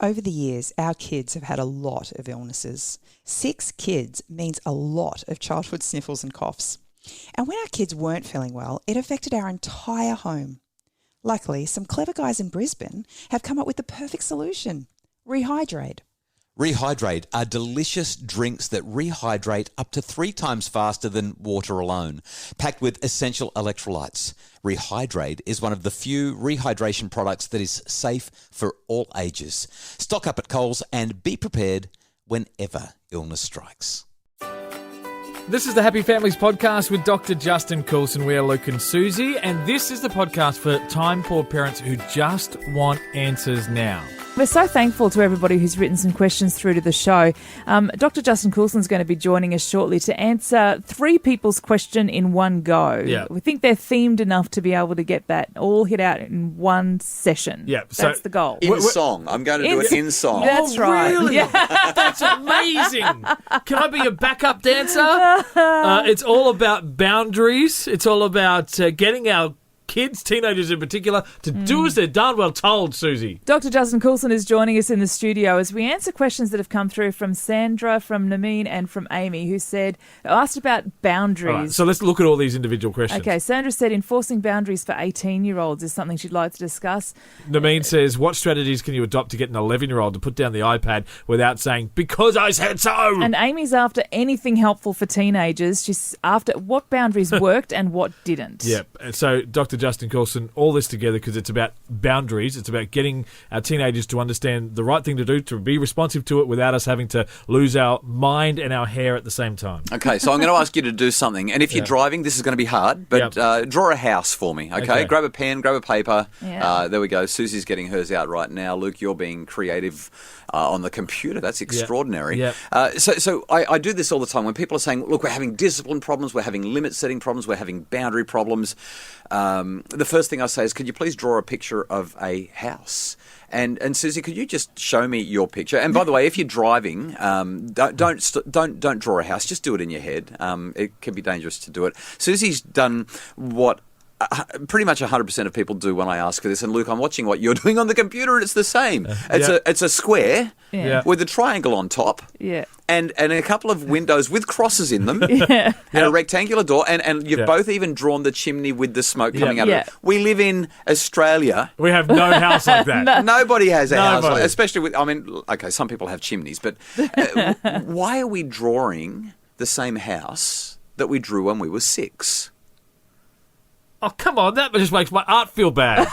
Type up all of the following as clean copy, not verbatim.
Over the years, our kids have had a lot of illnesses. 6 kids means a lot of childhood sniffles and coughs. And when our kids weren't feeling well, it affected our entire home. Luckily, some clever guys in Brisbane have come up with the perfect solution: Rehydrate. Rehydrate are delicious drinks that rehydrate up to 3 times faster than water alone, packed with essential electrolytes. Rehydrate is one of the few rehydration products that is safe for all ages. Stock up at Coles and be prepared whenever illness strikes. This is the Happy Families podcast with Dr. Justin Coulson. We are Luke and Susie, and this is the podcast for time-poor parents who just want answers now. We're so thankful to everybody who's written some questions through to the show. Dr. Justin Coulson is going to be joining us shortly to answer 3 people's question in one go. Yeah. We think they're themed enough to be able to get that all hit out in one session. Yeah, that's the goal. In song. I'm going to do it in song. That's right. Really? Yeah. That's amazing. Can I be a backup dancer? It's all about boundaries. It's all about getting our kids, teenagers in particular, to do as they're darn well told, Susie. Dr. Justin Coulson is joining us in the studio as we answer questions that have come through from Sandra, from Nameen and from Amy, who asked about boundaries. All right, so let's look at all these individual questions. Okay, Sandra said enforcing boundaries for 18-year-olds is something she'd like to discuss. Nameen says, what strategies can you adopt to get an 11-year-old to put down the iPad without saying, because I said so? And Amy's after anything helpful for teenagers. She's after what boundaries worked and what didn't. Yep. So, Dr. Justin Coulson, all this together because it's about boundaries. It's about getting our teenagers to understand the right thing to do, to be responsive to it without us having to lose our mind and our hair at the same time. Okay, so I'm going to ask you to do something. And if you're driving, this is going to be hard, but draw a house for me, okay? Grab a pen, grab a paper. Yeah. There we go. Susie's getting hers out right now. Luke, you're being creative on the computer. That's extraordinary. Yep. So I do this all the time when people are saying, look, we're having discipline problems, we're having limit-setting problems, we're having boundary problems. The first thing I say is, could you please draw a picture of a house? And Susie, could you just show me your picture? And by the way, if you're driving, don't draw a house. Just do it in your head. It can be dangerous to do it. Susie's done what pretty much 100% of people do when I ask for this. And Luke, I'm watching what you're doing on the computer, and it's the same. It's a square with a triangle on top. Yeah. And a couple of windows with crosses in them, and a rectangular door, and you've both even drawn the chimney with the smoke coming out of it. We live in Australia. We have no house like that. Nobody has a house, especially with, okay, some people have chimneys, but why are we drawing the same house that we drew when we were 6? Oh, come on, that just makes my art feel bad.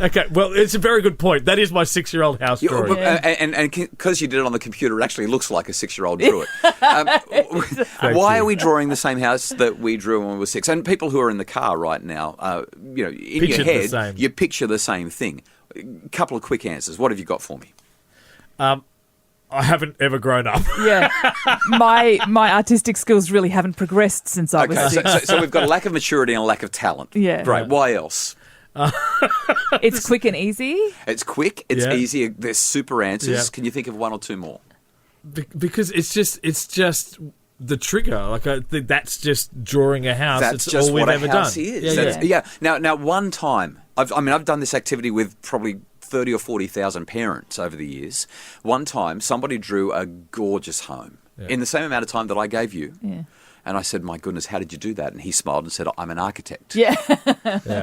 Okay, well, it's a very good point. That is my 6-year-old house drawing. And because you did it on the computer, it actually looks like a 6-year-old drew it. Why are we drawing the same house that we drew when we were 6? And people who are in the car right now, in your head, you picture the same thing. A couple of quick answers. What have you got for me? I haven't ever grown up. Yeah. My artistic skills really haven't progressed since I was 6. So we've got a lack of maturity and a lack of talent. Yeah. Great. Why else? It's quick and easy. It's quick. It's easy. There's super answers. Yeah. Can you think of one or two more? Because it's just the trigger. Like I think that's just drawing a house. That's it's just all we've what ever a house done. is. Yeah. Now, one time, I've done this activity with probably 30 or 40,000 parents over the years. One time, somebody drew a gorgeous home in the same amount of time that I gave you. Yeah. And I said, my goodness, how did you do that? And he smiled and said, I'm an architect. Yeah.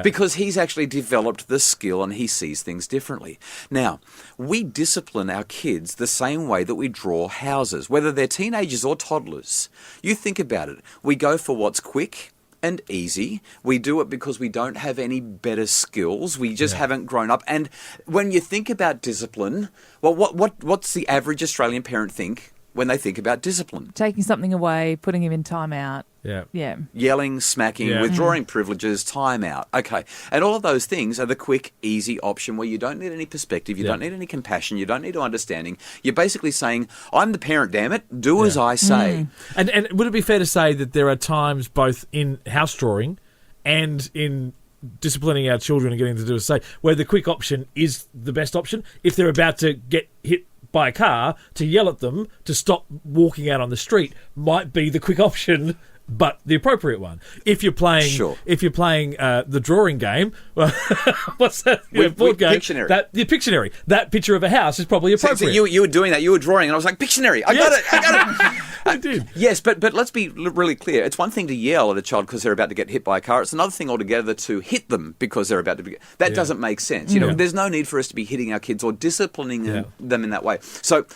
Because he's actually developed the skill and he sees things differently. Now, we discipline our kids the same way that we draw houses, whether they're teenagers or toddlers. You think about it. We go for what's quick and easy. We do it because we don't have any better skills. We just haven't grown up. And when you think about discipline, well, what's the average Australian parent think when they think about discipline? Taking something away, putting him in timeout. Yeah. Yelling, smacking, withdrawing privileges, timeout. Okay. And all of those things are the quick, easy option where you don't need any perspective, you don't need any compassion, you don't need understanding. You're basically saying, I'm the parent, damn it, do as I say. And would it be fair to say that there are times both in house drawing and in disciplining our children and getting them to do as say, where the quick option is the best option? If they're about to get hit by a car, to yell at them to stop walking out on the street might be the quick option but the appropriate one. If you're playing, Sure. The drawing game, what's that? Board game. Pictionary. The Pictionary. That picture of a house is probably appropriate. So you were doing that. You were drawing, and I was like, Pictionary. I got it. I did. Yes, but let's be really clear. It's one thing to yell at a child because they're about to get hit by a car. It's another thing altogether to hit them because they're about to be. That doesn't make sense. There's no need for us to be hitting our kids or disciplining them in that way. So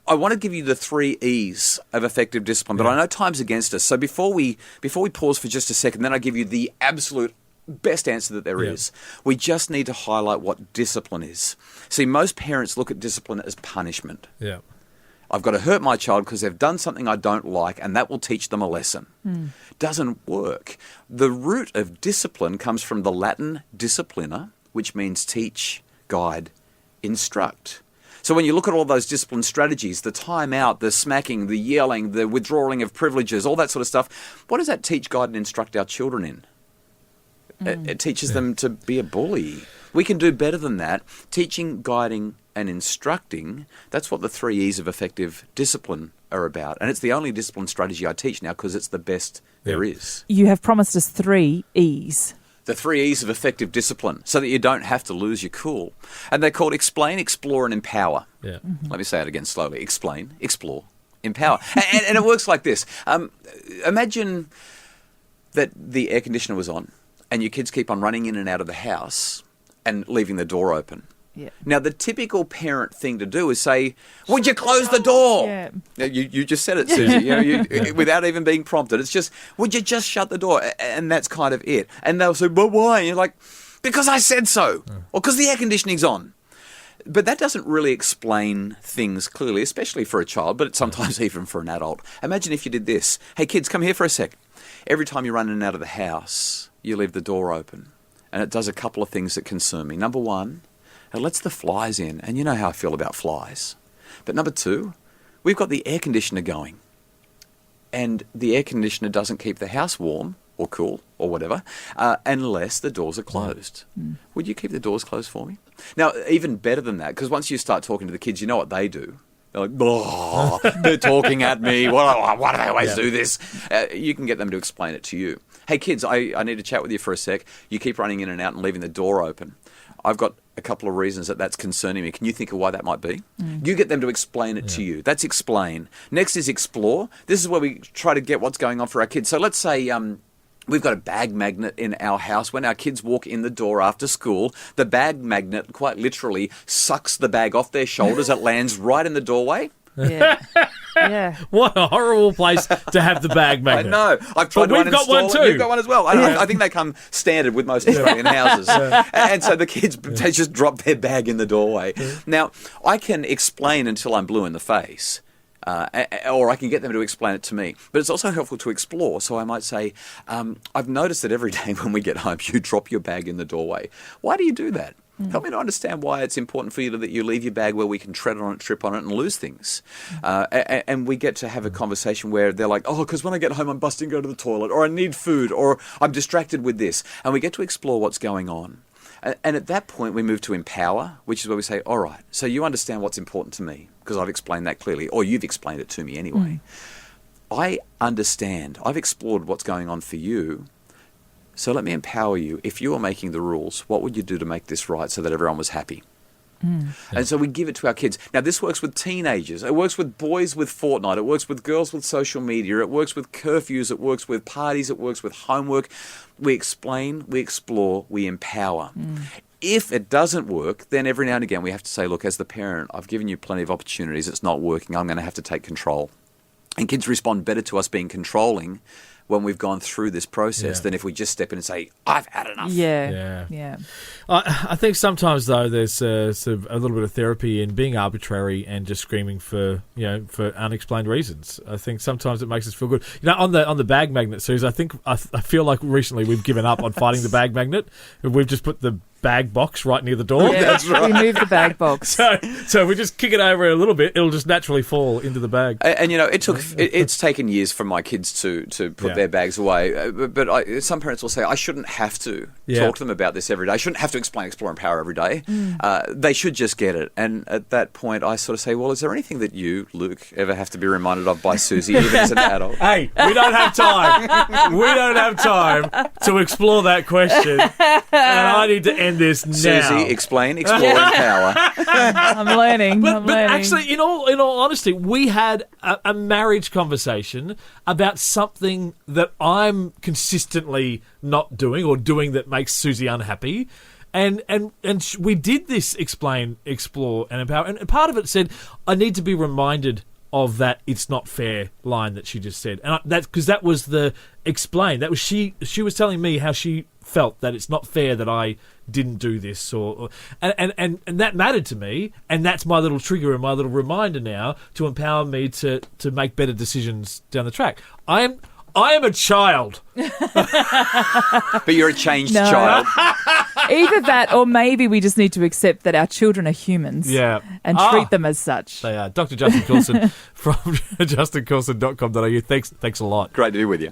I want to give you the 3 E's of effective discipline, but I know time's against us. So before we pause for just a second, then I give you the absolute best answer that there is. We just need to highlight what discipline is. See, most parents look at discipline as punishment. Yeah. I've got to hurt my child because they've done something I don't like, and that will teach them a lesson. Doesn't work. The root of discipline comes from the Latin disciplina, which means teach, guide, instruct. So when you look at all those discipline strategies, the time out, the smacking, the yelling, the withdrawing of privileges, all that sort of stuff, what does that teach, guide, and instruct our children in? It teaches them to be a bully. We can do better than that. Teaching, guiding, and instructing, that's what the 3 E's of effective discipline are about. And it's the only discipline strategy I teach now because it's the best there is. You have promised us 3 E's. The 3 E's of effective discipline, so that you don't have to lose your cool. And they're called explain, explore, and empower. Yeah. Let me say it again slowly. Explain, explore, empower. And it works like this. Imagine that the air conditioner was on and your kids keep on running in and out of the house and leaving the door open. Yeah. Now, the typical parent thing to do is say, would you close the door? Yeah. Now, you just said it, Susie, without even being prompted. It's just, would you just shut the door? And that's kind of it. And they'll say, but why? And you're like, because I said so. Or because the air conditioning's on. But that doesn't really explain things clearly, especially for a child, but sometimes even for an adult. Imagine if you did this. Hey, kids, come here for a sec. Every time you run in and out of the house, you leave the door open. And it does a couple of things that concern me. Number one, it lets the flies in. And you know how I feel about flies. But number two, we've got the air conditioner going. And the air conditioner doesn't keep the house warm or cool or whatever unless the doors are closed. Would you keep the doors closed for me? Now, even better than that, because once you start talking to the kids, you know what they do. They're like, oh, they're talking at me. Why do they always do this? You can get them to explain it to you. Hey, kids, I need to chat with you for a sec. You keep running in and out and leaving the door open. I've got a couple of reasons that's concerning me. Can you think of why that might be? You get them to explain it to you. That's explain. Next is explore. This is where we try to get what's going on for our kids. So let's say we've got a bag magnet in our house. When our kids walk in the door after school, the bag magnet quite literally sucks the bag off their shoulders. It lands right in the doorway. Yeah. Yeah. What a horrible place to have the bag magnet. I know. I've tried But to we've got one uninstall too. it. You've got one as well. I think they come standard with most Australian houses. And so the kids they just drop their bag in the doorway. Now, I can explain until I'm blue in the face. Or I can get them to explain it to me. But it's also helpful to explore. So I might say, I've noticed that every day when we get home, you drop your bag in the doorway. Why do you do that? Help me to understand why it's important for you that you leave your bag where we can tread on it, trip on it, and lose things. And we get to have a conversation where they're like, oh, because when I get home, I'm busting to go to the toilet, or I need food, or I'm distracted with this. And we get to explore what's going on. And at that point, we move to empower, which is where we say, all right, so you understand what's important to me, because I've explained that clearly, or you've explained it to me anyway. I understand. I've explored what's going on for you. So let me empower you. If you were making the rules, what would you do to make this right so that everyone was happy? And so we give it to our kids. Now, this works with teenagers. It works with boys with Fortnite. It works with girls with social media. It works with curfews. It works with parties. It works with homework. We explain, we explore, we empower. If it doesn't work, then every now and again we have to say, look, as the parent, I've given you plenty of opportunities. It's not working. I'm going to have to take control. And kids respond better to us being controlling when we've gone through this process than if we just step in and say, I've had enough. Yeah. I think sometimes though there's sort of a little bit of therapy in being arbitrary and just screaming for unexplained reasons. I think sometimes it makes us feel good. On the bag magnet series, I feel like recently we've given up on fighting the bag magnet. We've just put the bag box right near the door. Yeah, that's right. Remove the bag box. So if we just kick it over a little bit, it'll just naturally fall into the bag. And it's taken years for my kids to put their bags away. But some parents will say, I shouldn't have to talk to them about this every day. I shouldn't have to explain Explore and Power every day. They should just get it. And at that point, I sort of say, well, is there anything that you, Luke, ever have to be reminded of by Susie, even as an adult? Hey, we don't have time. We don't have time to explore that question. And I need to end this now. Susie, explain Explore and Power. I'm learning. But actually, in all honesty, we had a marriage conversation about something that I'm consistently not doing or doing that makes Susie unhappy. And we did this explain, explore, and empower. And part of it said, I need to be reminded of that "it's not fair" line that she just said, and that was the explain. That was she was telling me how she felt that it's not fair that I didn't do this, and that mattered to me, and that's my little trigger and my little reminder now to empower me to make better decisions down the track. I am a child. But you're a changed child. Either that, or maybe we just need to accept that our children are humans and treat them as such. They are. Dr. Justin Coulson from justincoulson.com.au. Thanks a lot. Great to be with you.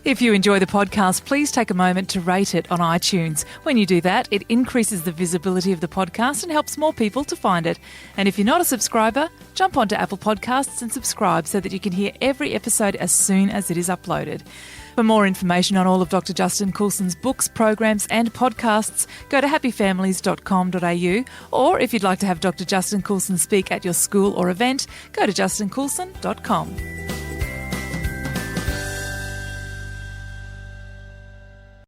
If you enjoy the podcast, please take a moment to rate it on iTunes. When you do that, it increases the visibility of the podcast and helps more people to find it. And if you're not a subscriber, jump onto Apple Podcasts and subscribe so that you can hear every episode as soon as it is uploaded. For more information on all of Dr. Justin Coulson's books, programs and podcasts, go to happyfamilies.com.au, or if you'd like to have Dr. Justin Coulson speak at your school or event, go to justincoulson.com.